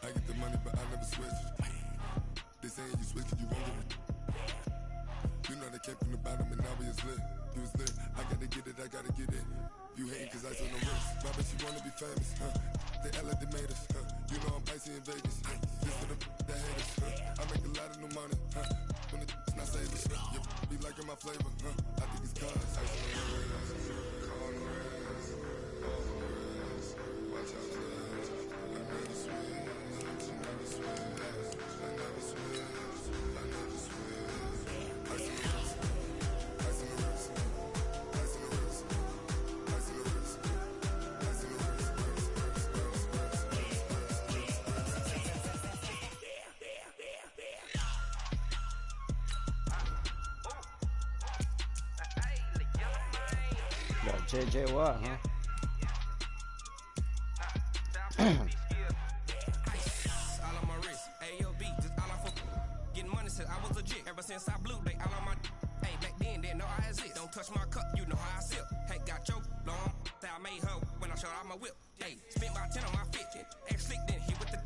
I get the money, but I never switch. They saying you switch, you won't get it. You know they came from the bottom and now we is lit. You was lit, I gotta get it, I gotta get it. You hating cause I told no risk. My bitch, you wanna be famous, They Ella, they made us, You know I'm icy in Vegas, This for the haters, I make a lot of new money, When it's not savers, You be liking my flavor, I think it's cause ice on the wrist, call on the wrist, all the wrist. Watch out, cuz I never switch, I never switch, I never switch, I never switch. Ice on the wrist, ice on the wrist, ice on the wrist, ice on the wrist, ice on the wrist. Got JJ Watt, huh? All on my wrist, AOB, just all off of getting money since I was legit. Ever since I blew, they all on my. Hey, back then, didn't know I exist. Don't touch my cup, you know how I sip. Hey, got your long. I made her when I showed out my whip. Hey, spent about 10 on my fit. Ex slick, then hit with the.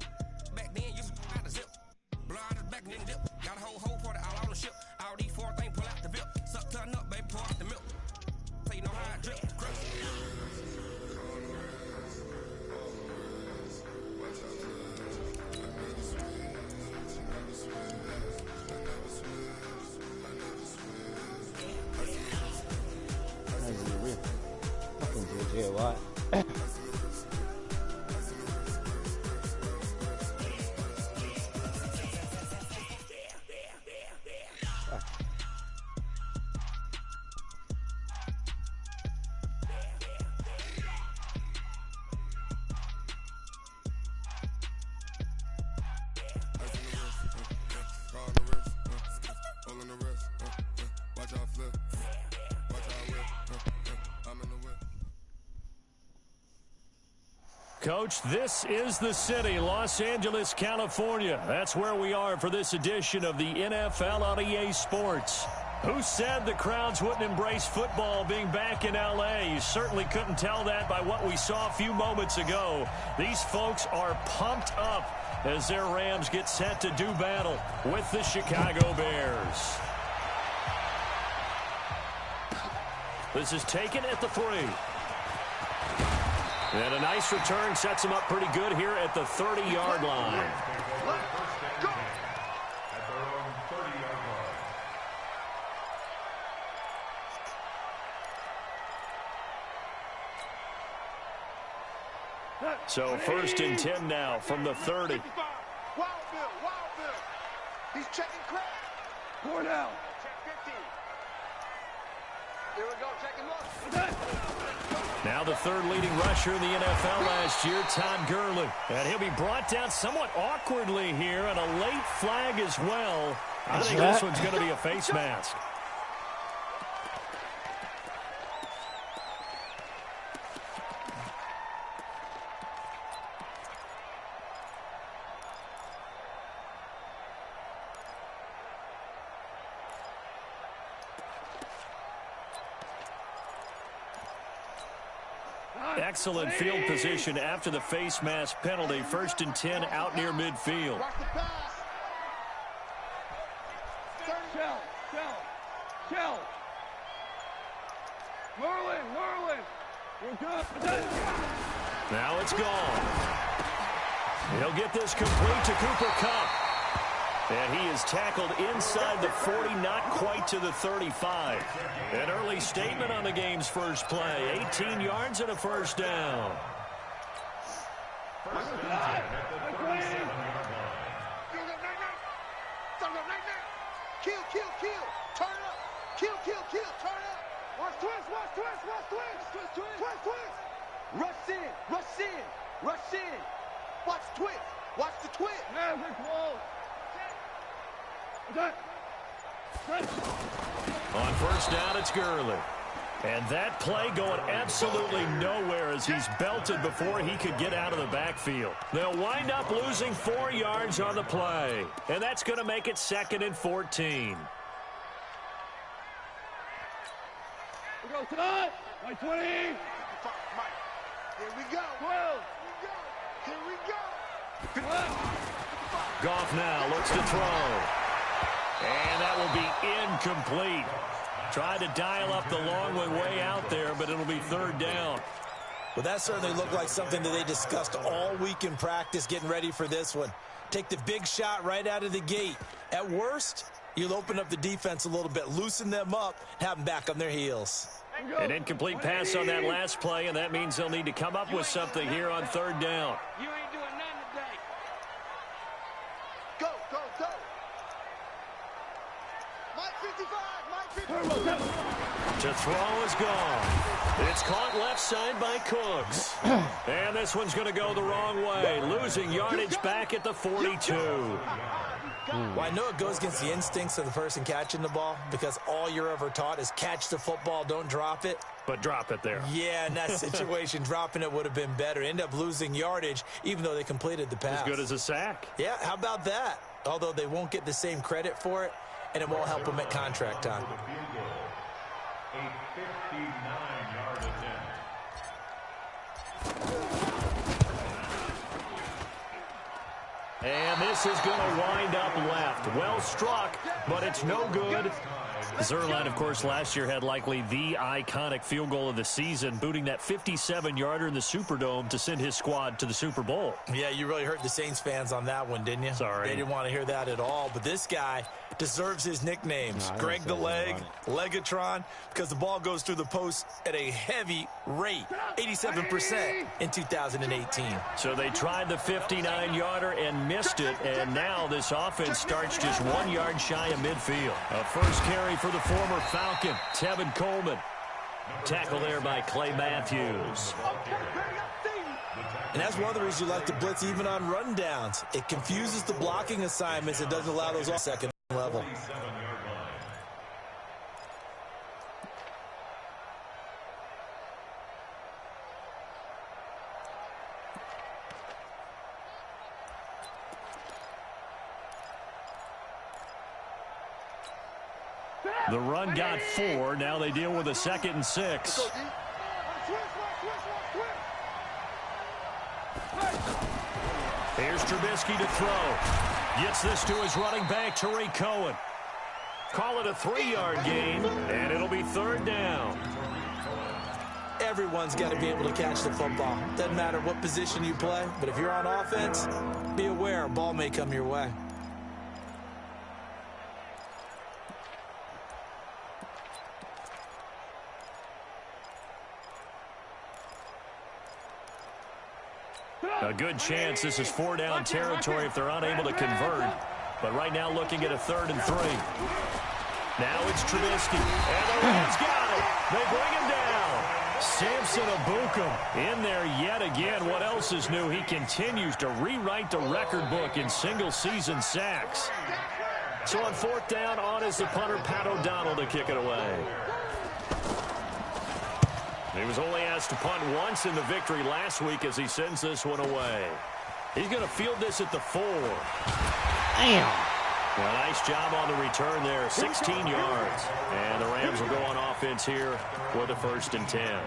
Back then, used to out the zip. Blow out his back and then dip. Got a whole party all on the ship. All these four things pull out the VIP. Suck, turn up, baby, pour out the milk. So you know how I drip. Crush. Fucking JJ Watt. Coach, this is the city, Los Angeles, California. That's where we are for this edition of the NFL on EA Sports. Who said the crowds wouldn't embrace football being back in L.A.? You certainly couldn't tell that by what we saw a few moments ago. These folks are pumped up as their Rams get set to do battle with the Chicago Bears. This is taken at the 3. And a nice return sets him up pretty good here at the 30-yard line. So 1st and 10 now from the 30. Wild Bill. He's checking crack. 4 down. Check 15. Here we go, checking look. Now the 3rd leading rusher in the NFL last year, Todd Gurley. And he'll be brought down somewhat awkwardly here, and a late flag as well. I think this one's going to be a face mask. Excellent field position after the face mask penalty. 1st and 10 out near midfield. Watch the pass. Shell. Merlin. We're good. Now it's gone. He'll get this complete to Cooper Kupp. And he is tackled inside the 40, not quite to the 35. An early statement on the game's first play. 18 yards and a first down. Kill. Turn up. Kill. Turn up. Watch twist. Rush in. Watch twist. Watch the twist. On first down, it's Gurley. And that play going absolutely nowhere as he's belted before he could get out of the backfield. They'll wind up losing 4 yards on the play. And that's going to make it 2nd and 14. We go tonight. 20. Here we go. 12. Here we go. Goff now looks to throw. And that will be incomplete. Tried to dial up the long way out there, but it'll be third down. Well, that certainly looked like something that they discussed all week in practice getting ready for this one. Take the big shot right out of the gate. At worst, you'll open up the defense a little bit, loosen them up, have them back on their heels. An incomplete pass on that last play, and that means they'll need to come up with something here on third down. You ain't doing nothing today. Go, go, go. Mike 55, Mike 55. To throw is gone. It's caught left side by Cooks. And this one's going to go the wrong way, losing yardage back at the 42. Well, I know it goes against the instincts of the person catching the ball because all you're ever taught is catch the football, don't drop it. But drop it there. Yeah, in that situation, dropping it would have been better. End up losing yardage, even though they completed the pass. As good as a sack. Yeah, how about that? Although they won't get the same credit for it, and it won't help them at contract time. A 59-yard attempt. And this is going to wind up left. Well struck, but it's no good. Zerline, of course, last year had likely the iconic field goal of the season, booting that 57-yarder in the Superdome to send his squad to the Super Bowl. Yeah, you really hurt the Saints fans on that one, didn't you? Sorry. They didn't want to hear that at all. But this guy deserves his nicknames. Greg the Leg, Legatron, because the ball goes through the post at a heavy rate, 87% in 2018. So they tried the 59-yarder and missed it, and now this offense starts just 1 yard shy of midfield. A first carry for the former Falcon, Tevin Coleman. Tackle there by Clay Matthews. And that's one of the reasons you like to blitz even on rundowns. It confuses the blocking assignments. It doesn't allow those off second level. The run got 4. Now they deal with a 2nd and 6. Here's Trubisky to throw. Gets this to his running back, Tariq Cohen. Call it a 3-yard gain, and it'll be third down. Everyone's got to be able to catch the football. Doesn't matter what position you play, but if you're on offense, be aware a ball may come your way. A good chance this is 4-down territory if they're unable to convert. But right now looking at a 3rd and 3. Now it's Trubisky. And the Rams got it. They bring him down. Samson Abukum in there yet again. What else is new? He continues to rewrite the record book in single-season sacks. So on 4th down, on is the punter, Pat O'Donnell, to kick it away. He was only asked to punt once in the victory last week as he sends this one away. He's going to field this at the 4. Damn. Well, nice job on the return there, 16 yards. And the Rams will go on offense here for the 1st and 10.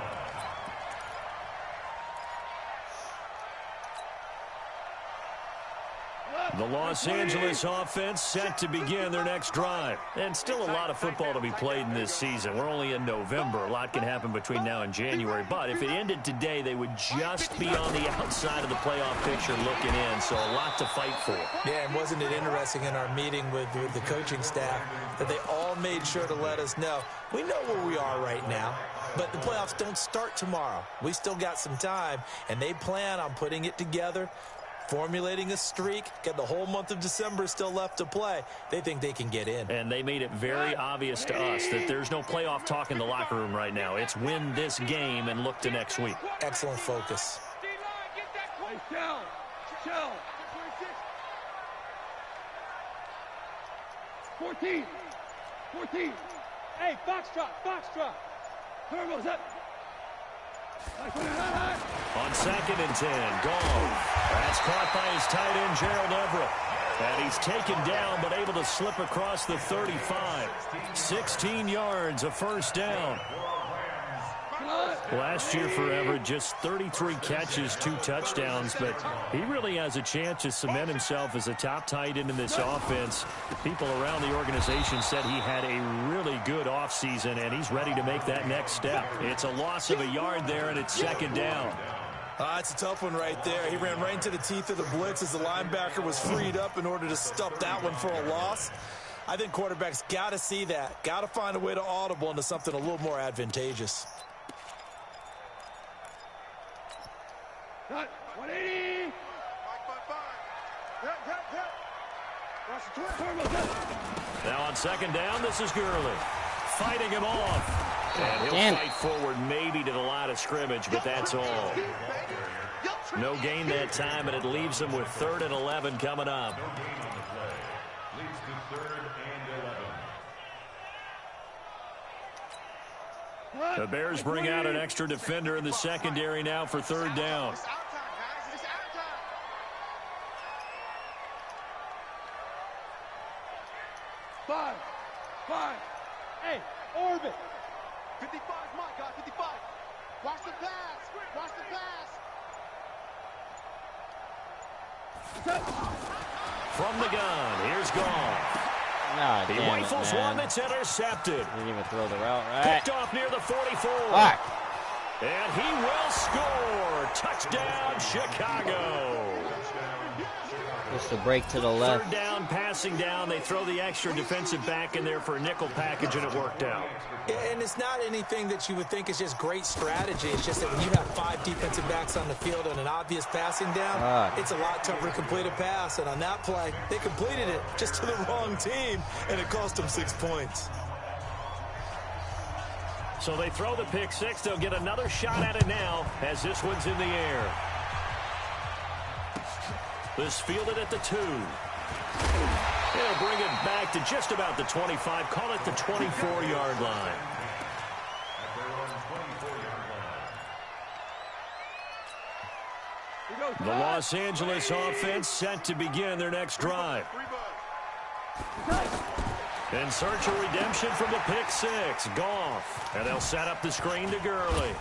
The Los Angeles offense set to begin their next drive. And still a lot of football to be played in this season. We're only in November. A lot can happen between now and January. But if it ended today, they would just be on the outside of the playoff picture looking in. So a lot to fight for. Yeah, and wasn't it interesting in our meeting with the coaching staff that they all made sure to let us know, we know where we are right now, but the playoffs don't start tomorrow. We still got some time, and they plan on putting it together, formulating a streak, got the whole month of December still left to play. They think they can get in. And they made it very obvious to us that there's no playoff talk in the locker room right now. It's win this game and look to next week. Excellent focus. Shell. 14. Hey, Foxtrot. Turbos up. On 2nd and 10, Goff. That's caught by his tight end, Gerald Everett. And he's taken down, but able to slip across the 35. 16 yards, a 1st down. Last year for Everett, just 33 catches, 2 touchdowns, but he really has a chance to cement himself as a top tight end in this offense. People around the organization said he had a really good offseason, and he's ready to make that next step. It's a loss of a yard there, and it's second down. It's a tough one right there. He ran right into the teeth of the blitz as the linebacker was freed up in order to stop that one for a loss. I think quarterbacks got to see that. Got to find a way to audible into something a little more advantageous. 180. Now on second down, this is Gurley. Fighting him off. And he'll fight forward maybe to the line of scrimmage, but that's all. No gain that time, and it leaves him with 3rd and 11 coming up. Leads to 3rd and 11. The Bears bring out an extra defender in the secondary now for 3rd down. Five. Hey, orbit. 55, my God, 55. Watch the pass. Watch the pass. From the gun, here's Goff. He rifles one that's intercepted. Didn't even throw the route right. Picked off near the 44. Fuck. And he will score. Touchdown, Chicago. Just a break to the left. 3rd down, passing down. They throw the extra defensive back in there for a nickel package, and it worked out. And it's not anything that you would think is just great strategy. It's just that when you have 5 defensive backs on the field and an obvious passing down, it's a lot tougher to complete a pass. And on that play, they completed it just to the wrong team, and it cost them 6 points. So they throw the pick 6. They'll get another shot at it now as this one's in the air. This fielded at the 2. He'll bring it back to just about the 25. Call it the 24-yard line. The Los Angeles offense set to begin their next drive. In search of redemption from the pick 6. Goff. And they'll set up the screen to Gurley.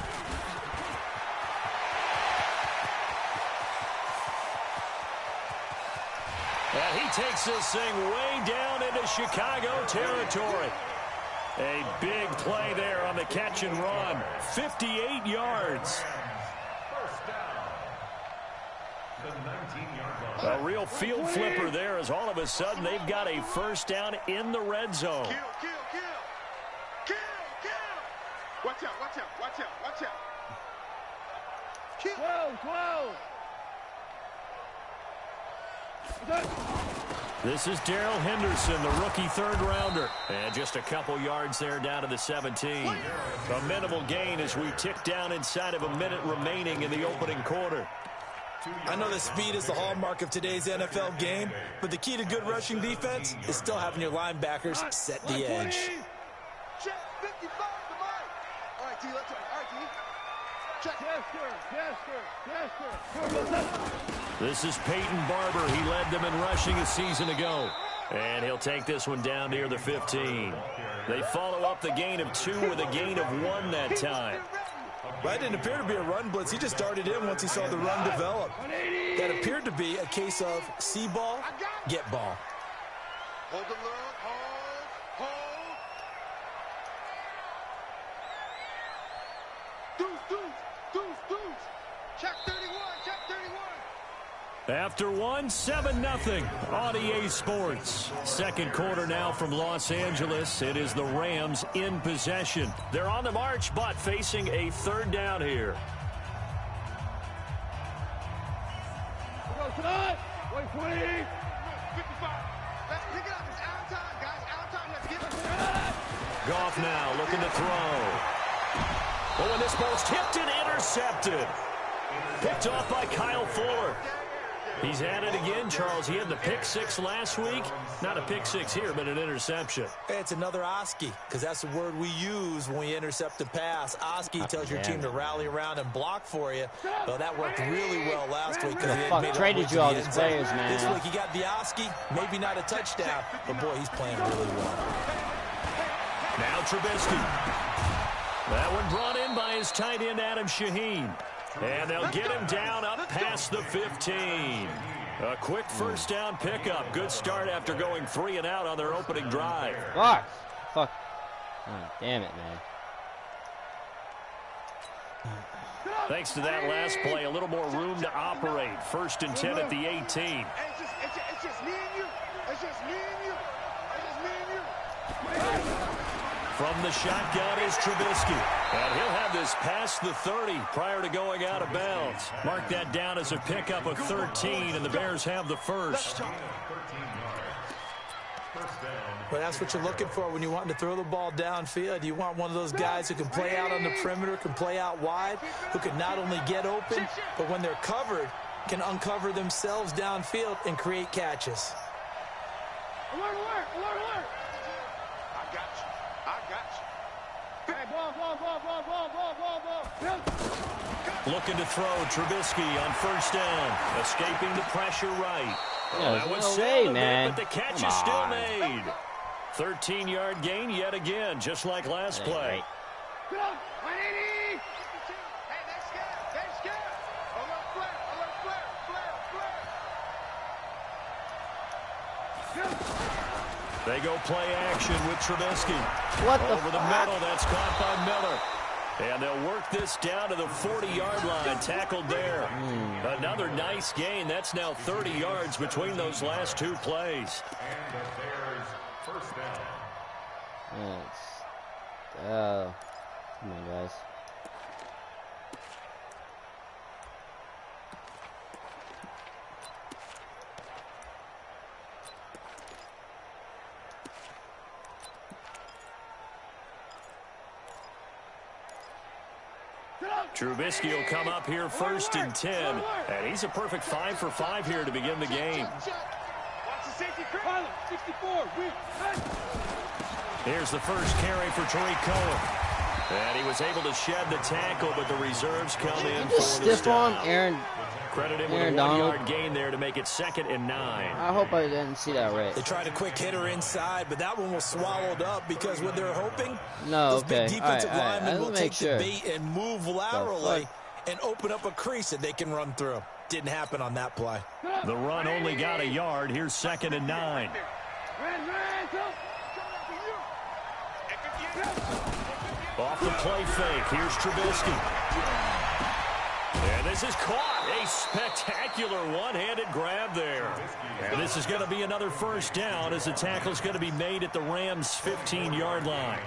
And he takes this thing way down into Chicago territory. A big play there on the catch and run. 58 yards. First down. The 19-yard line. A real field flipper there as all of a sudden they've got a first down in the red zone. Kill. Watch out. Kill. 12. This is Darrell Henderson, the rookie 3rd rounder. And just a couple yards there down to the 17. A minimal gain as we tick down inside of a minute remaining in the opening quarter. I know that speed is the hallmark of today's NFL game, but the key to good rushing defense is still having your linebackers set the edge. Check 55 to Mike. All right, T, let's go. All right, T. Check. Yes, sir. This is Peyton Barber. He led them in rushing a season ago. And he'll take this one down near the 15. They follow up the gain of 2 with a gain of 1 that time. That didn't appear to be a run blitz. He just darted in once he saw the run develop. That appeared to be a case of see ball, get ball. Hold the look. Hold. Deuce. Check 31. After 1, 7-0 on EA Sports. Second quarter now from Los Angeles. It is the Rams in possession. They're on the march, but facing a 3rd down here. Wait, 20. 55. Let's pick it up. It's out of time, guys. Out of time. Let's get it. Goff now looking to throw. Oh, and this ball's tipped and intercepted. Picked off by Kyle Fuller. He's at it again, Charles. He had the pick 6 last week. Not a pick 6 here, but an interception. It's another Oski, because that's the word we use when we intercept a pass. Oski tells your team to rally around and block for you. Well, that worked really well last week. Traded you all these players, man. This week he got the Oski, maybe not a touchdown, but boy, he's playing really well. Now Trubisky. That one brought in by his tight end, Adam Shaheen. And they'll get him down up past the 15. A quick first down pickup. Good start after going 3 and out on their opening drive. Fuck. Oh, damn it, man. Thanks to that last play, a little more room to operate. 1st and 10 at the 18. It's just me and you. It's just me and you. It's just me and you. From the shotgun is Trubisky. And he'll have this past the 30 prior to going out of bounds. Mark that down as a pickup of 13, and the Bears have the first. Well, that's what you're looking for when you want to throw the ball downfield. You want one of those guys who can play out on the perimeter, can play out wide, who can not only get open, but when they're covered, can uncover themselves downfield and create catches. Alert, alert, alert, alert. I got you. I got you. Hey, ball. Looking to throw Trubisky on 1st down. Escaping the pressure right. Yeah, that was no way, bit, man. but the catch Come is still on. made. 13-yard gain yet again, just like last play. Get up. 180. Hey, they're scared. They're scared. Alert, flare. Alert, flare. They go play action with Trubisky. What the Over the middle, that's caught by Miller. And they'll work this down to the 40-yard line, tackled there. Another nice gain. That's now 30 yards between those last 2 plays. And the Bears first down. Come on, guys. Trubisky will come up here 1st and 10. And he's a perfect 5 for 5 here to begin the game. Watch the safety. 64. Here's the first carry for Tariq Cohen. And he was able to shed the tackle, but the reserves come in for the Stiff arm stop. Aaron. Credit him with Aaron a Donald. 1-yard gain there to make it 2nd and 9. I hope I didn't see that right. They tried a quick hitter inside, but that one was swallowed up because what they're hoping, No, those okay. big defensive All right. linemen will Let's make take sure. the bait and move laterally and open up a crease that they can run through. Didn't happen on that play. The run only got a yard. Here's 2nd and 9. Off the play fake. Here's Trubisky. And this is caught. A spectacular one-handed grab there. And this is going to be another first down as the tackle's going to be made at the Rams' 15-yard line.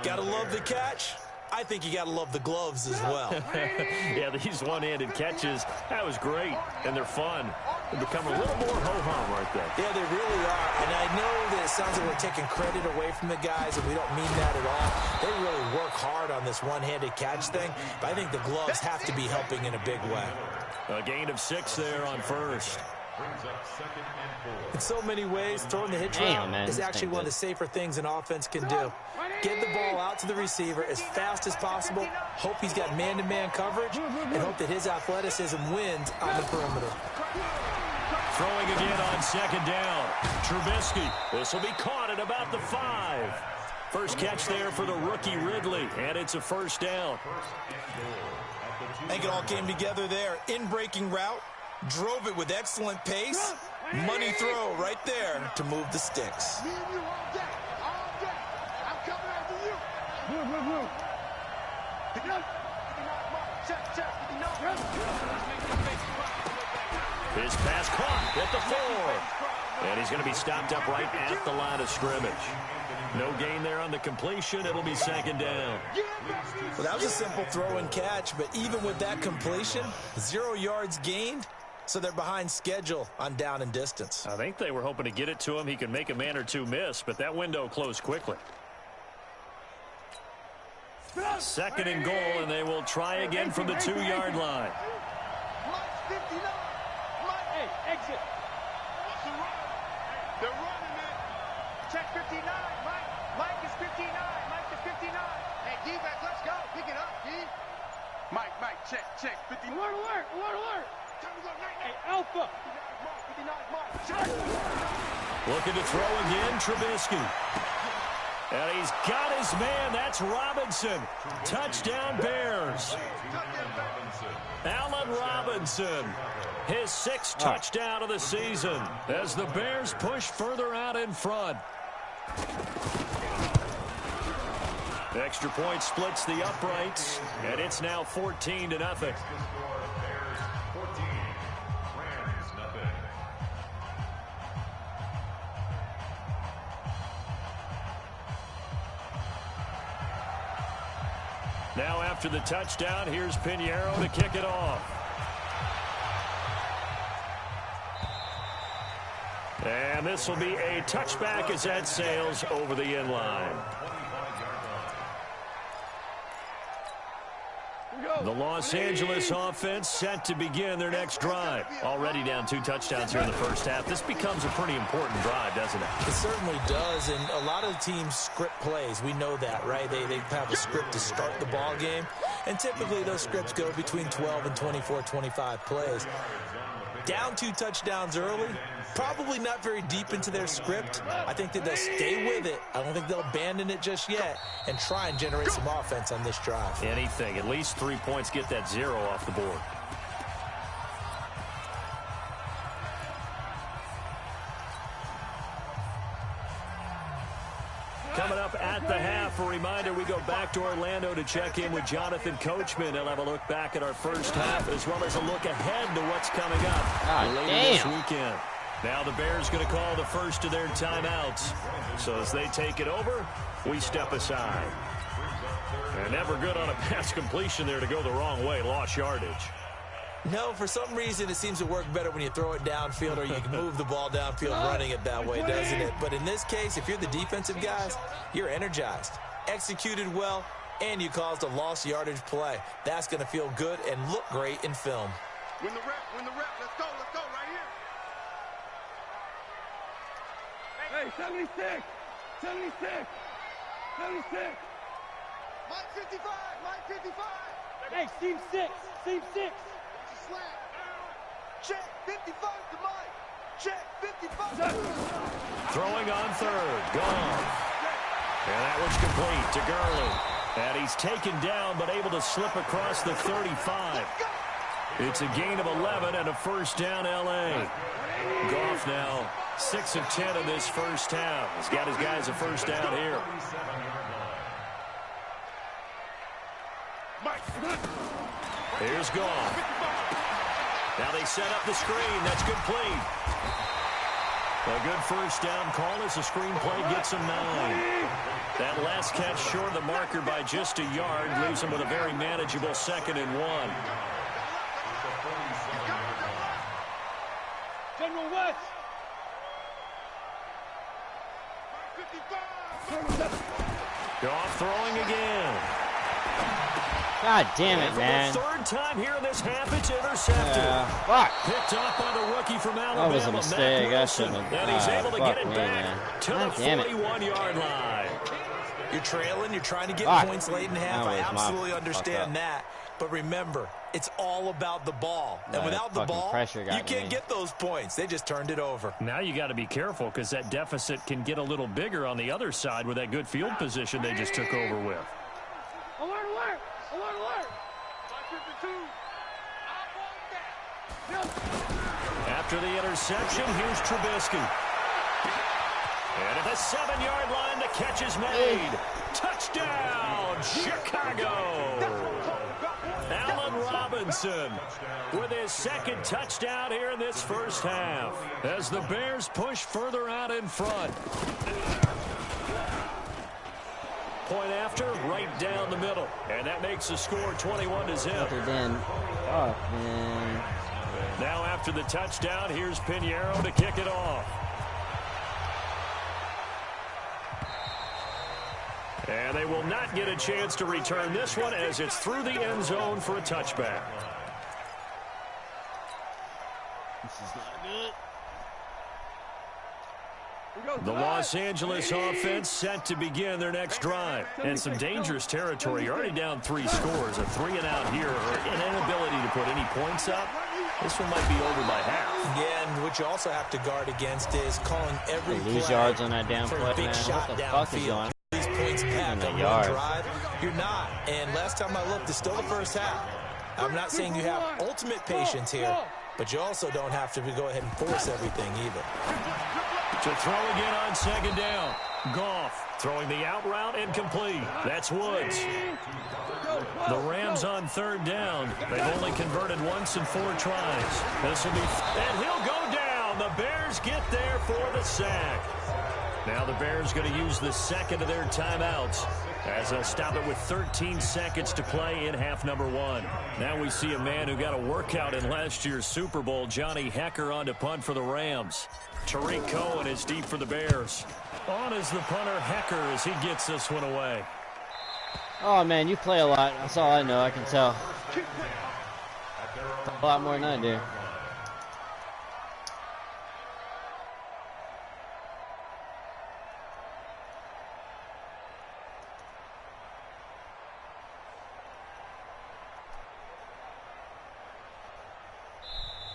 Gotta love the catch. I think you gotta love the gloves as well. Yeah, these one-handed catches, that was great. And they're fun. They become a little more ho-hum right there. Yeah, they really are. And I know that it sounds like we're taking credit away from the guys, and we don't mean that at all. They really work hard on this one-handed catch thing, but I think the gloves have to be helping in a big way. A gain of 6 there on 1st. Brings up 2nd and 4. In so many ways, throwing the hitch Damn, route man, is this actually thing one of the good. safer things an offense can do. Get the ball out to the receiver as fast as possible, hope he's got man-to-man coverage, and hope that his athleticism wins on the perimeter. Throwing again on 2nd down. Trubisky. This will be caught at about the 5. First catch there for the rookie Ridley, and it's a first down. I think it all came together there. In-breaking route, drove it with excellent pace. Money throw right there to move the sticks. Me and you all day. All day. I'm coming after you. Move. Pick it up. Check. His pass caught at the 4. And he's going to be stopped up right at the line of scrimmage. No gain there on the completion. It'll be 2nd down. Well, that was a simple throw and catch, but even with that completion, 0 yards gained, so they're behind schedule on down and distance. I think they were hoping to get it to him. He could make a man or two miss, but that window closed quickly. 2nd and goal, and they will try again from the 2-yard line. Mike's 59. Mike, hey, exit. What's the run? They're running it. Check 59. Mike is 59. Mike is 59. Hey, D-back, let's go. Pick it up, D. Mike, check. 59. Alert. Time to go, night. Hey, Alpha. 59, Mike. Looking to throw again, Trubisky. And he's got his man. That's Robinson. Touchdown, Bears. Allen Robinson, his 6th touchdown of the season as the Bears push further out in front. The extra point splits the uprights, and it's now 14-0. Now after the touchdown, here's Pinheiro to kick it off. And this will be a touchback as that sails over the end line. The Los Angeles offense set to begin their next drive. Already down 2 touchdowns here in the first half. This becomes a pretty important drive, doesn't it? It certainly does, and a lot of teams script plays. We know that, right? They have a script to start the ball game, and typically those scripts go between 12 and 24, 25 plays. Down 2 touchdowns early, probably not very deep into their script. I think that they'll stay with it. I don't think they'll abandon it just yet and try and generate some offense on this drive. Anything. At least 3 points, get that 0 off the board. Coming up at the half, a reminder, we go back to Orlando to check in with Jonathan Coachman. He'll have a look back at our first half as well as a look ahead to what's coming up later this weekend. Now the Bears going to call the first of their timeouts. So as they take it over, we step aside. And never good on a pass completion there to go the wrong way. Lost yardage. No, for some reason it seems to work better when you throw it downfield or you can move the ball downfield running it that way, doesn't it? But in this case, if you're the defensive guys, you're energized, executed well, and you caused a lost yardage play. That's going to feel good and look great in film. Win the rep, let's go right here. Hey, 76. Mike 55. Hey, team 6. Check 55 to Mike. Check 55. Throwing on 3rd. Gone. And that one's complete to Gurley. And he's taken down but able to slip across the 35. It's a gain of 11 and a first down L.A. Goff now 6 of 10 in this first half. He's got his guys a first down here. Here's Goff. Now they set up the screen. That's complete. A good first down call as the screen play gets him 9. That last catch short of the marker by just a yard leaves him with a very manageable 2nd and 1. General West. Goff throwing again. God damn it, man. For the 3rd time here in this half, it's intercepted. Fuck. Picked off by the rookie from Alabama. That was a mistake. I shouldn't have. And he's able to get it me, back man. to the 41-yard line. You're trailing. You're trying to get points late in half. I absolutely understand that. But remember, it's all about the ball. And without the ball, you can't get those points. They just turned it over. Now you got to be careful because that deficit can get a little bigger on the other side with that good field position they just took over with. Alert! After the interception, here's Trubisky. And at the 7-yard line, the catch is made. Touchdown, Chicago. Allen Robinson with his 2nd touchdown here in this first half as the Bears push further out in front. Point after, right down the middle. And that makes the score 21-0. Oh, man. Now after the touchdown, here's Pinheiro to kick it off. And they will not get a chance to return this one as it's through the end zone for a touchback. This is not good. The Los Angeles offense set to begin their next drive. And some dangerous territory. You're already down 3 scores. A 3 and out here, or an inability to put any points up. This one might be over by half. Yeah, and what you also have to guard against is calling every play yards on that damn for play, a big man. shot What the fuck is downfield. going on? These points back on one drive. You're not. And last time I looked, it's still the first half. I'm not saying you have ultimate patience here, but you also don't have to go ahead and force everything either. To throw again on second down. Goff throwing the out route and complete. That's Woods. The Rams on third down. They've only converted once in 4 tries. This will be, and he'll go down. The Bears get there for the sack. Now the Bears going to use the second of their timeouts as they'll stop it with 13 seconds to play in half number 1. Now we see a man who got a workout in last year's Super Bowl, Johnny Hekker, on to punt for the Rams. Tariq Cohen is deep for the Bears. On is the punter, Hekker, as he gets this one away. Oh, man, you play a lot. That's all I know. I can tell. A lot more than I do.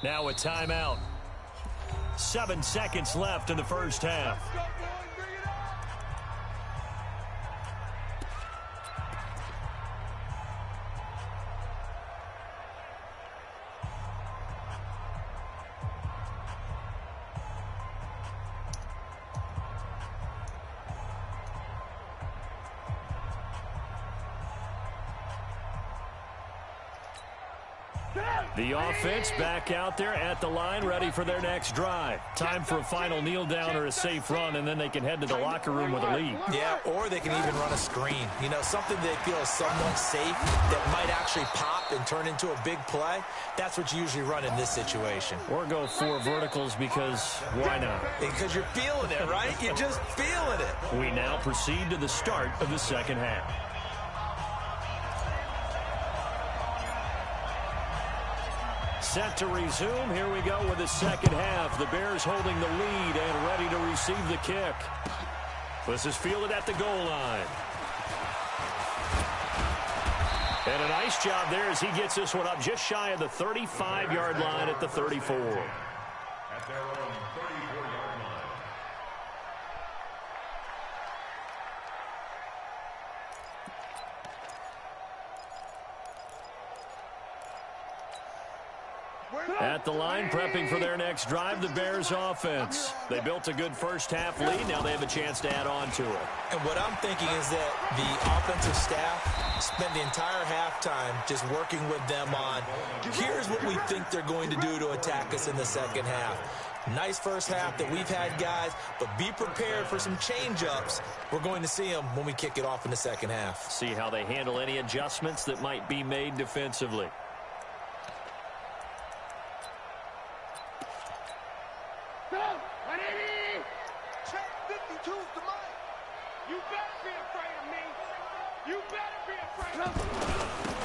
Now a timeout. 7 seconds left in the first half. The offense back out there at the line, ready for their next drive. Time for a final kneel down or a safe run, and then they can head to the locker room with a lead. Yeah, or they can even run a screen. You know, something they feel is somewhat safe that might actually pop and turn into a big play. That's what you usually run in this situation. Or go 4 verticals because why not? Because you're feeling it, right? You're just feeling it. We now proceed to the start of the second half. Set to resume. Here we go with the second half. The Bears holding the lead and ready to receive the kick. This is fielded at the goal line. And a nice job there as he gets this one up just shy of the 35-yard line at the 34. At their own 34-yard line. At the line, prepping for their next drive, the Bears offense. They built a good first half lead. Now they have a chance to add on to it. And what I'm thinking is that the offensive staff spent the entire halftime just working with them on, here's what we think they're going to do to attack us in the second half. Nice first half that we've had, guys, but be prepared for some change-ups. We're going to see them when we kick it off in the second half. See how they handle any adjustments that might be made defensively.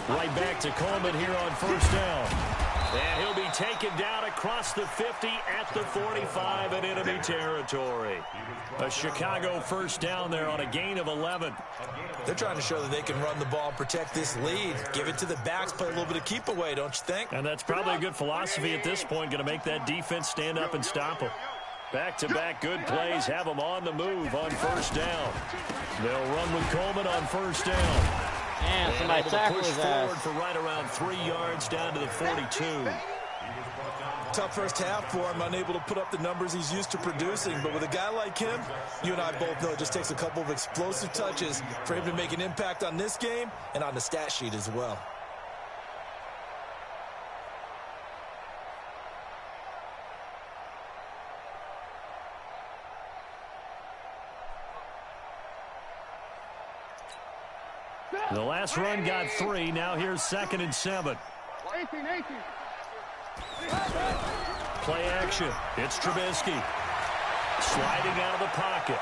Right back to Coleman here on first down. And he'll be taken down across the 50 at the 45 in enemy territory. A Chicago first down there on a gain of 11. They're trying to show that they can run the ball and protect this lead. Give it to the backs, play a little bit of keep away, don't you think? And that's probably a good philosophy at this point, going to make that defense stand up and stop them. Back-to-back good plays have them on the move on first down. They'll run with Coleman on first down. And somebody tackled his ass. Forward for right around 3 yards down to the 42. Tough first half for him, unable to put up the numbers he's used to producing. But with a guy like him, you and I both know it just takes a couple of explosive touches for him to make an impact on this game and on the stat sheet as well. The last run got 3. Now here's 2nd and 7. 18. Play action. It's Trubisky. Sliding out of the pocket.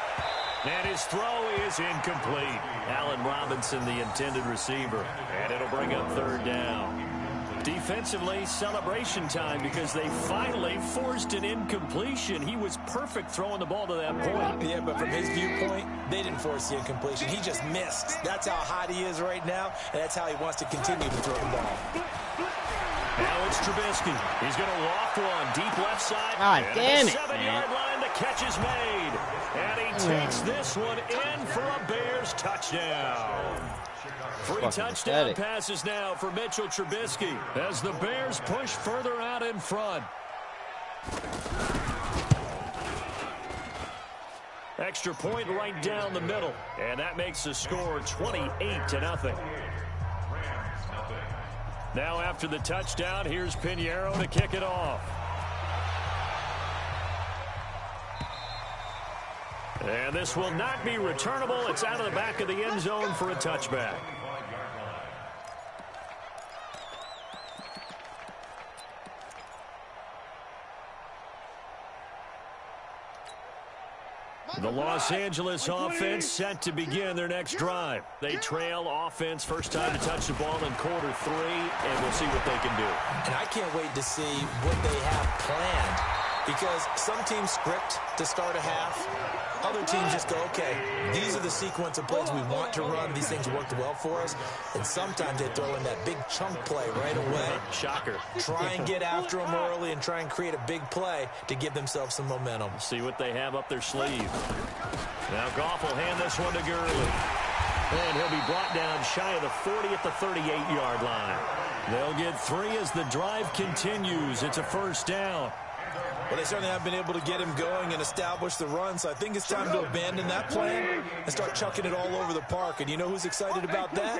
And his throw is incomplete. Allen Robinson, the intended receiver. And it'll bring up 3rd down. Defensively, celebration time because they finally forced an incompletion. He was perfect throwing the ball to that point. Yeah, but from his viewpoint, they didn't force the incompletion. He just missed. That's how hot he is right now, and that's how he wants to continue to throw the ball. Now it's Trubisky. He's going to loft one deep left side. God damn it, 7-yard line, the catch is made. And he takes this one in for a Bears Bears touchdown. Free touchdown passes now for Mitchell Trubisky as the Bears push further out in front. Extra point right down the middle, and that makes the score 28-0. Now after the touchdown, here's Pinheiro to kick it off. And this will not be returnable. It's out of the back of the end zone for a touchback. The Los Angeles offense set to begin their next drive. They trail offense first time to touch the ball in quarter 3, and we'll see what they can do. And I can't wait to see what they have planned, because some teams script to start a half. Other teams just go, okay, these are the sequence of plays we want to run. These things worked well for us. And sometimes they throw in that big chunk play right away. Shocker. Try and get after them early and try and create a big play to give themselves some momentum. See what they have up their sleeve. Now Goff will hand this one to Gurley. And he'll be brought down shy of the 40 at the 38-yard line. They'll get 3 as the drive continues. It's a first down. Well, they certainly have been able to get him going and establish the run, so I think it's time to abandon that plan and start chucking it all over the park. And you know who's excited about that?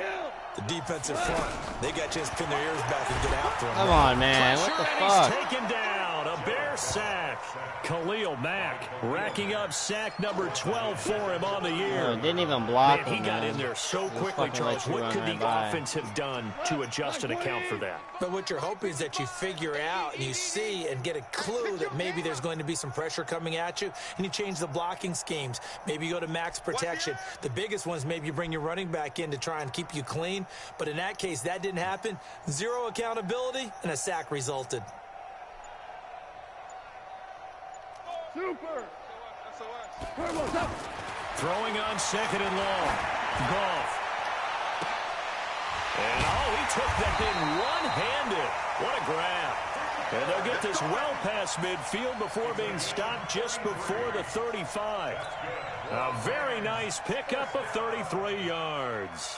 The defensive front. They got a chance to pin their ears back and get after him. Come on, man. What the fuck? He's taken down. A Bear sack. Khalil Mack racking up sack number 12 for him on the year. Didn't even block man, him, he got in there so quickly, Charles. What could the offense have done to adjust and account for that? But what you're hoping is that you figure out and you see and get a clue that maybe there's going to be some pressure coming at you, and you change the blocking schemes. Maybe you go to max protection. The biggest one is maybe you bring your running back in to try and keep you clean. But in that case, that didn't happen. 0 accountability, and a sack resulted. Super. Throwing on 2nd and long. Goff. And, he took that thing one-handed. What a grab. And they'll get this well past midfield before being stopped just before the 35. A very nice pickup of 33 yards.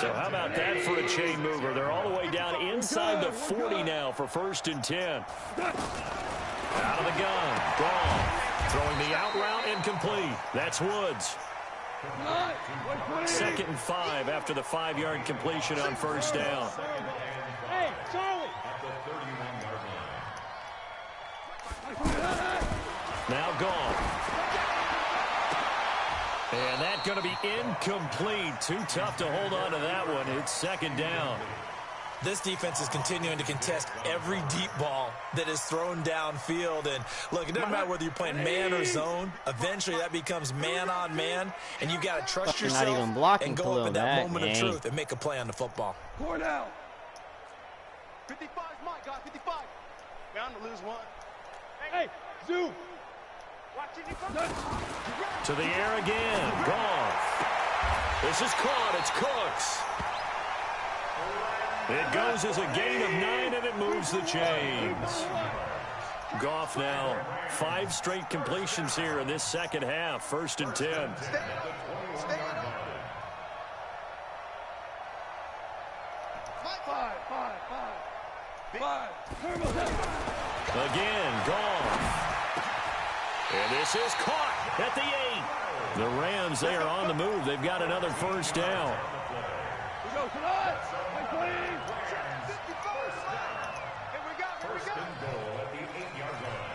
So how about that for a chain mover? They're all the way down inside the 40 now for 1st and 10. Out of the gun. Gone. Throwing the out route incomplete. That's Woods. 2nd and 5 after the 5-yard completion on 1st down. Hey, Charlie. Now gone. And that's going to be incomplete. Too tough to hold on to that one. It's 2nd down. This defense is continuing to contest every deep ball that is thrown downfield. And, look, it doesn't matter whether you're playing man or zone. Eventually, that becomes man-on-man, and you've got to trust yourself and go up in that moment of truth and make a play on the football. Four down. 55, Mike, guys, 55. Bound to lose one. Hey, zoom. Watch it. To the air again. Goff. This is caught. It's Cooks. It goes as a gain of 9, and it moves the chains. Goff now 5 straight completions here in this second half. 1st and 10. Again, Goff. And this is caught at the 8. The Rams, they are on the move. They've got another 1st down.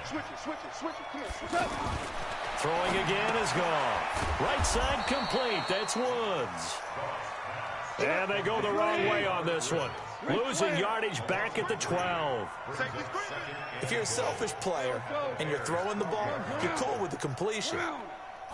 Switch it. Come on, switch up. Throwing again is Goff. Right side complete. That's Woods. And they go the wrong way on this one. Losing yardage back at the 12. If you're a selfish player and you're throwing the ball, you're cool with the completion.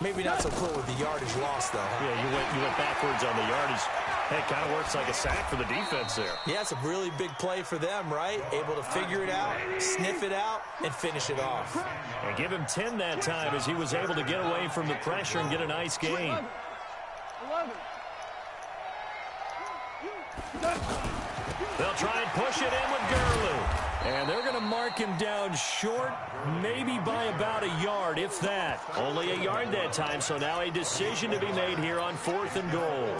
Maybe not so cool with the yardage loss, though. Yeah, you went backwards on the yardage. It kind of works like a sack for the defense there. Yeah, it's a really big play for them, right? Able to figure it out, sniff it out, and finish it off. And give him 10 that time as he was able to get away from the pressure and get a nice gain. They'll try and push it in with Gurley. And they're going to mark him down short, maybe by about a yard, if that. Only a yard that time, so now a decision to be made here on 4th and goal.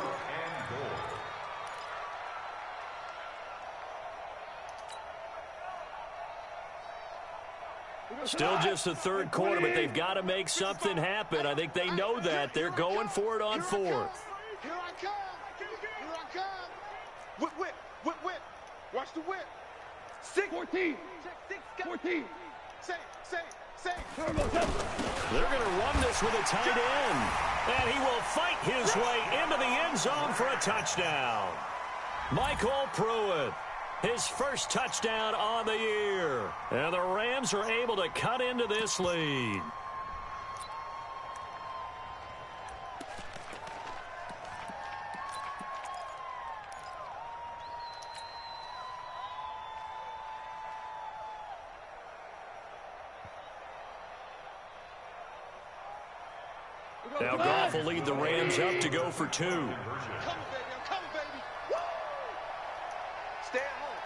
Still just the third quarter, but they've got to make something happen. I think they know that. They're going for it on 4th. Here I come. Here I come. Whip. Watch the whip. 14. 14. Say. They're going to run this with a tight end. And he will fight his way into the end zone for a touchdown. Michael Pruitt, his first touchdown on the year. And the Rams are able to cut into this lead. Now Goff will lead the Rams up to go for 2. I'm coming, baby. Woo! Stay at home.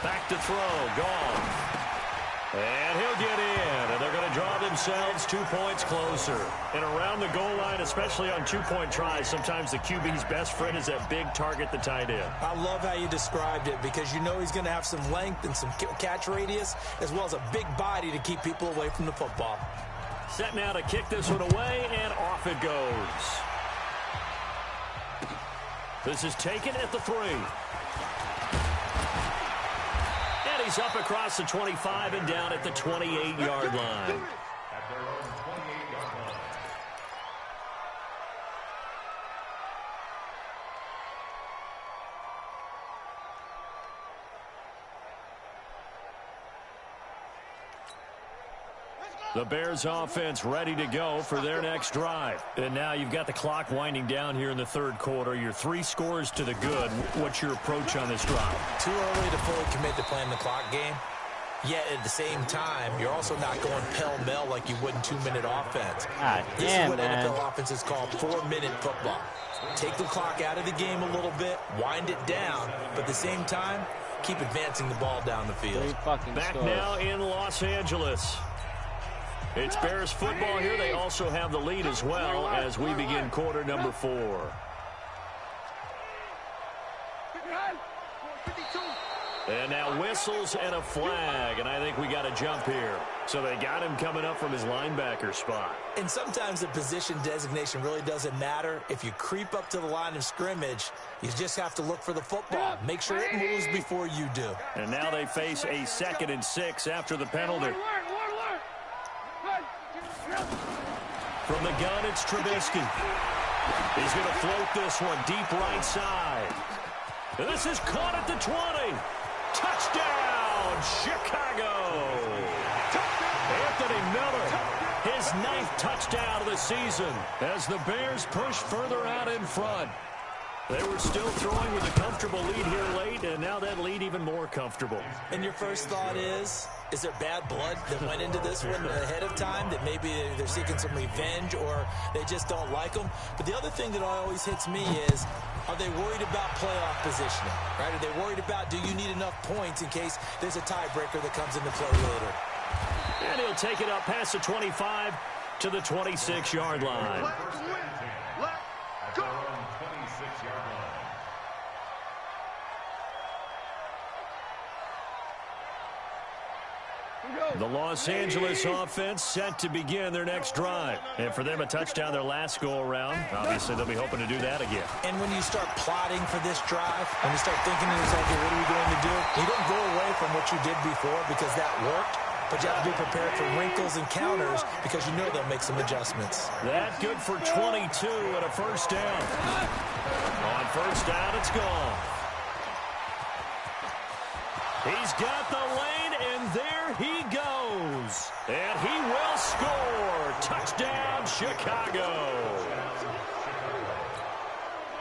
Back to throw, Goff. And he'll get in, and they're going to draw themselves 2 points closer. And around the goal line, especially on two-point tries, sometimes the QB's best friend is that big target, the tight end. I love how you described it because you know he's going to have some length and some catch radius as well as a big body to keep people away from the football. Set now to kick this one away, and off it goes. This is taken at the 3. And he's up across the 25 and down at the 28-yard line. At their own 28-yard line. The Bears offense ready to go for their next drive. And now you've got the clock winding down here in the third quarter. You're 3 scores to the good. What's your approach on this drive? Too early to fully commit to playing the clock game. Yet at the same time, you're also not going pell-mell like you would in 2-minute offense. This is what NFL offenses call 4-minute football. Take the clock out of the game a little bit, wind it down, but at the same time, keep advancing the ball down the field. Back now in Los Angeles. It's Bears football here. They also have the lead as well as we begin quarter number 4. And now whistles and a flag, and I think we got a jump here. So they got him coming up from his linebacker spot. And sometimes the position designation really doesn't matter. If you creep up to the line of scrimmage, you just have to look for the football. Make sure it moves before you do. And now they face a 2nd and 6 after the penalty. From the gun, it's Trubisky. He's going to float this one deep right side. And this is caught at the 20. Touchdown, Chicago. Anthony Miller, his 9th touchdown of the season as the Bears push further out in front. They were still throwing with a comfortable lead here late, and now that lead even more comfortable. And your first thought is there bad blood that went into this one ahead of time, that maybe they're seeking some revenge or they just don't like them? But the other thing that always hits me is, are they worried about playoff positioning? Right? Are they worried about, do you need enough points in case there's a tiebreaker that comes into play later? And he'll take it up past the 25 to the 26-yard line. At their own 26-yard line. The Los Angeles offense set to begin their next drive. And for them, a touchdown their last go-around. Obviously, they'll be hoping to do that again. And when you start plotting for this drive, when you start thinking to yourself, hey, what are we going to do? You don't go away from what you did before because that worked, but you have to be prepared for wrinkles and counters because you know they'll make some adjustments. That good for 22 and a first down. On first down, it's gone. He's got the lane, and there he goes. And he will score. Touchdown, Chicago.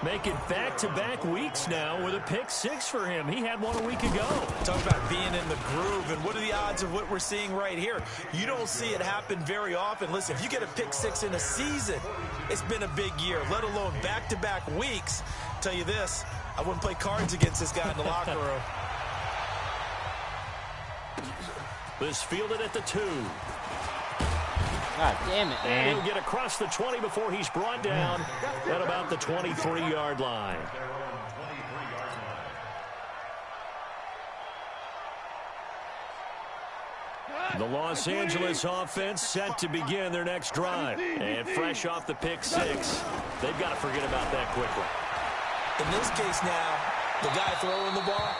Make it back-to-back weeks now with a pick six for him. He had one a week ago. Talk about being in the groove, and what are the odds of what we're seeing right here? You don't see it happen very often. Listen, if you get a pick six in a season, it's been a big year, let alone back-to-back weeks. I'll tell you this, I wouldn't play cards against this guy in the locker room. This fielded at the 2. God damn it, man. And he'll get across the 20 before he's brought down at about the 23-yard line. The Los Angeles offense set to begin their next drive. And fresh off the pick six, they've got to forget about that quickly. In this case now, the guy throwing the ball,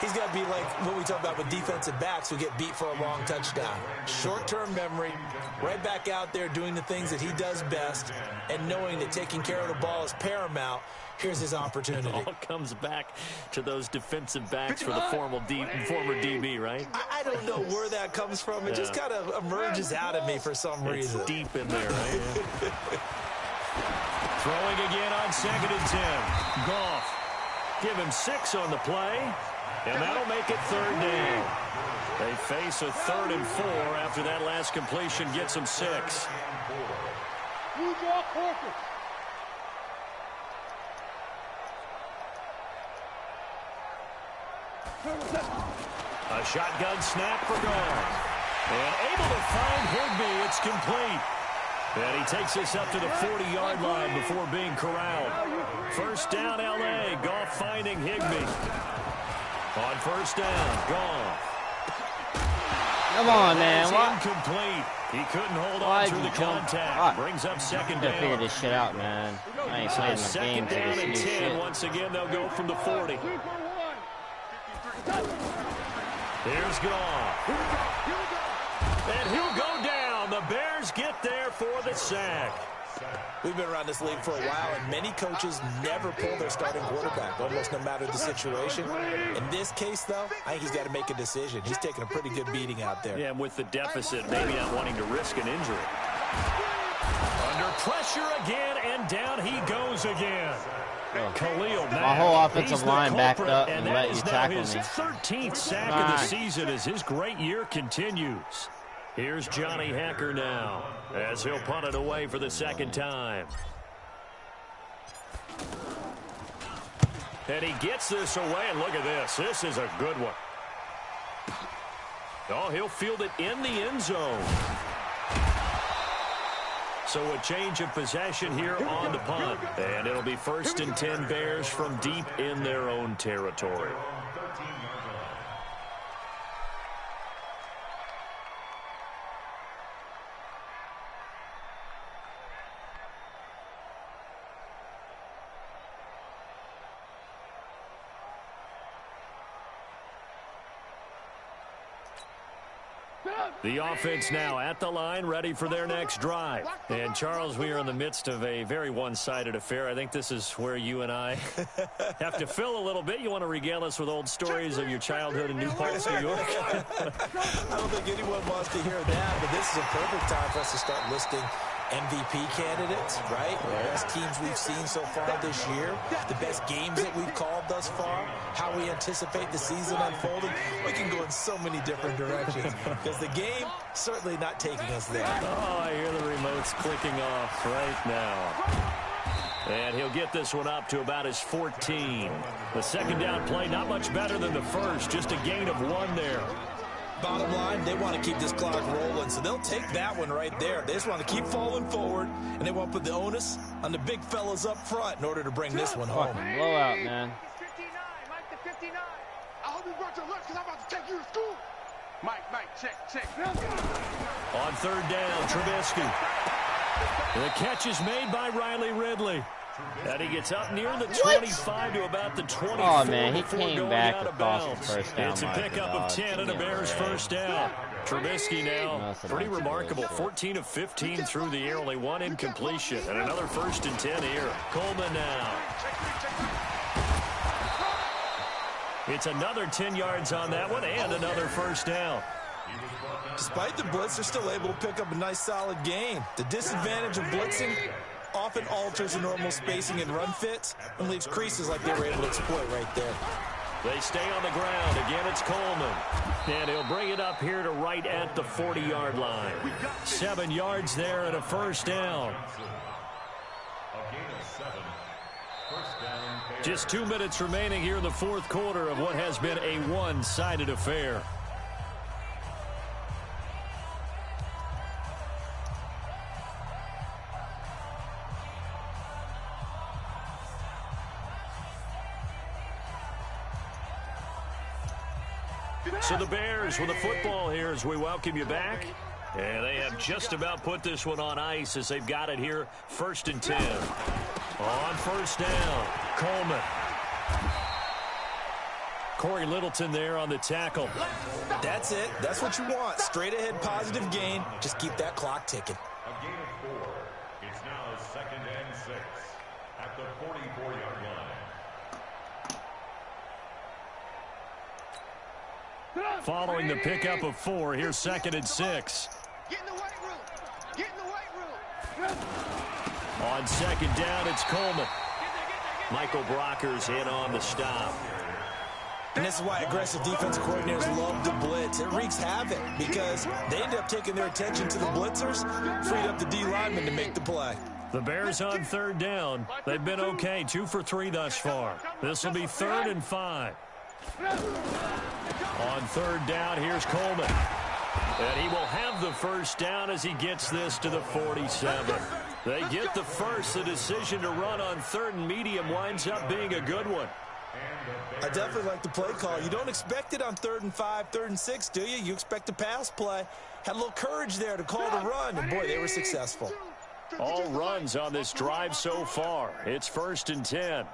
he's got to be like what we talk about with defensive backs who get beat for a long touchdown. Short-term memory, right back out there doing the things that he does best, and knowing that taking care of the ball is paramount. Here's his opportunity. It all comes back to those defensive backs for the former DB, right? I don't know where that comes from. It just kind of emerges out of me for some reason. It's deep in there, right? Throwing again on 2nd and 10. Goff. Give him 6 on the play, and that'll make it 3rd down. They face a 3rd and 4 after that last completion gets them 6. A shotgun snap for Goff. And able to find Higbee. It's complete. And he takes us up to the 40-yard line before being corralled. 1st down, L.A. Goff finding Higbee. On 1st down, Goff. Come on, man. Incomplete. He couldn't hold on through the contact. Brings up 2nd down. Figure this shit out, man. I ain't playing my game 2nd down and 10. shit. Once again, they'll go from the 40. Here's Goff. And he'll go down. The Bears get there for the sack. We've been around this league for a while, and many coaches never pull their starting quarterback, almost no matter the situation. In this case, though, I think he's got to make a decision. He's taking a pretty good beating out there. Yeah, and with the deficit, maybe not wanting to risk an injury. Under pressure again, and down he goes again. Khalil Mack. My whole offensive line backed up and let you tackle me. His 13th sack of the season as his great year continues. Here's Johnny Hacker now as he'll punt it away for the 2nd time. And he gets this away, and look at this. This is a good one. Oh, he'll field it in the end zone. So a change of possession here on the punt. And it'll be 1st and 10 Bears from deep in their own territory. The offense now at the line, ready for their next drive. And, Charles, we are in the midst of a very one-sided affair. I think this is where you and I have to fill a little bit. You want to regale us with old stories of your childhood in New Paltz, New York? I don't think anyone wants to hear that, but this is a perfect time for us to start listing MVP candidates, right? The best teams we've seen so far this year, the best games that we've called thus far, how we anticipate the season unfolding. We can go in so many different directions because the game certainly not taking us there. Oh, I hear the remotes clicking off right now. And he'll get this one up to about his 14. The 2nd down play, not much better than the first, just a gain of 1 there. Bottom line, they want to keep this clock rolling, so they'll take that one right there. They just want to keep falling forward, and they want to put the onus on the big fellas up front in order to bring this one home. Blowout, man. 59, Mike to 59. I hope you brought your lunch because I'm about to take you to school. Mike, check. On 3rd down, Trubisky. The catch is made by Riley Ridley. And he gets up near the 25 to about the 24. Oh, man, he came back across the 1st down. It's a pickup of 10 and a Bears 1st down. Trubisky now, pretty remarkable. 14 of 15 through the air, only 1 incompletion. And another 1st and 10 here. Coleman now. It's another 10 yards on that one and another 1st down. Despite the blitz, they're still able to pick up a nice solid gain. The disadvantage of blitzing, often alters the normal spacing and run fits and leaves creases like they were able to exploit right there. They stay on the ground. Again, it's Coleman. And he'll bring it up here to right at the 40-yard line. 7 yards there and a first down. A gain of 7. First down. Just 2 minutes remaining here in the fourth quarter of what has been a one-sided affair. So the Bears with the football here as we welcome you back. And they have just about put this one on ice as they've got it here, 1st and 10. On first down, Coleman. Corey Littleton there on the tackle. That's it. That's what you want. Straight ahead positive gain. Just keep that clock ticking. A gain of 4. It's now 2nd and 6 at the 44-yard line. Following the pickup of 4, here's 2nd and 6. Get in the weight room. Get in the weight room. On 2nd down, it's Coleman. Michael Brocker's in on the stop. And this is why aggressive defensive coordinators love to blitz. It wreaks havoc because they end up taking their attention to the blitzers, freed up the D lineman to make the play. The Bears on 3rd down. They've been okay, 2 for 3 thus far. This will be 3rd and 5. On 3rd down, here's Coleman. And he will have the first down as he gets this to the 47. They get the first. The decision to run on 3rd and medium winds up being a good one. I definitely like the play call. You don't expect it on 3rd and 5, 3rd and 6, do you? You expect a pass play. Had a little courage there to call the run, and boy, they were successful. All runs on this drive so far. It's 1st and 10.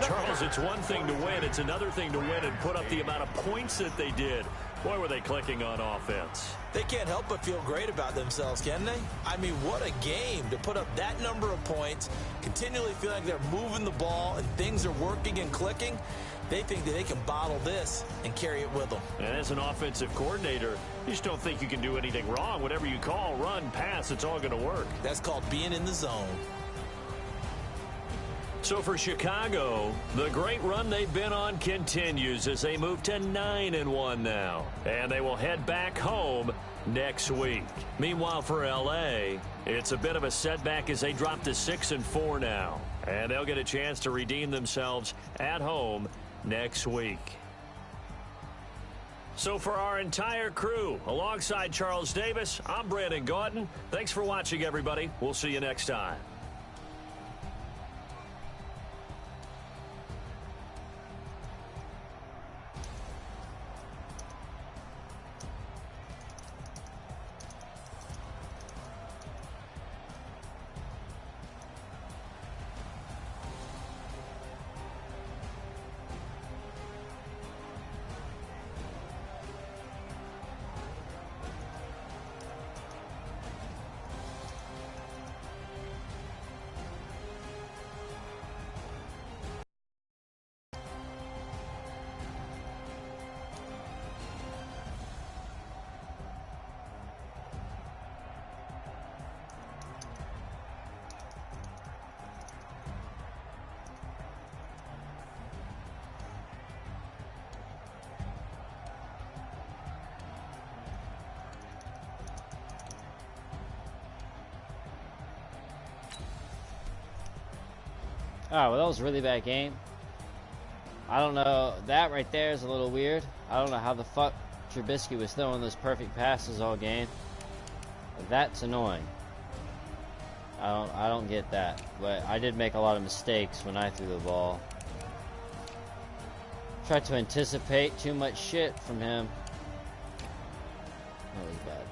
Charles, it's one thing to win. It's another thing to win and put up the amount of points that they did. Boy, were they clicking on offense. They can't help but feel great about themselves, can they? I mean, what a game to put up that number of points, continually feel like they're moving the ball and things are working and clicking. They think that they can bottle this and carry it with them. And as an offensive coordinator, you just don't think you can do anything wrong. Whatever you call, run, pass, it's all going to work. That's called being in the zone. So for Chicago, the great run they've been on continues as they move to 9-1 now. And they will head back home next week. Meanwhile, for L.A., it's a bit of a setback as they drop to 6-4 now. And they'll get a chance to redeem themselves at home next week. So for our entire crew, alongside Charles Davis, I'm Brandon Gaudin. Thanks for watching, everybody. We'll see you next time. Alright, well, that was a really bad game. I don't know. That right there is a little weird. I don't know how the fuck Trubisky was throwing those perfect passes all game. That's annoying. I don't get that. But I did make a lot of mistakes when I threw the ball. Tried to anticipate too much shit from him. That was bad.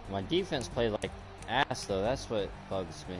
My defense played like ass, though. That's what bugs me.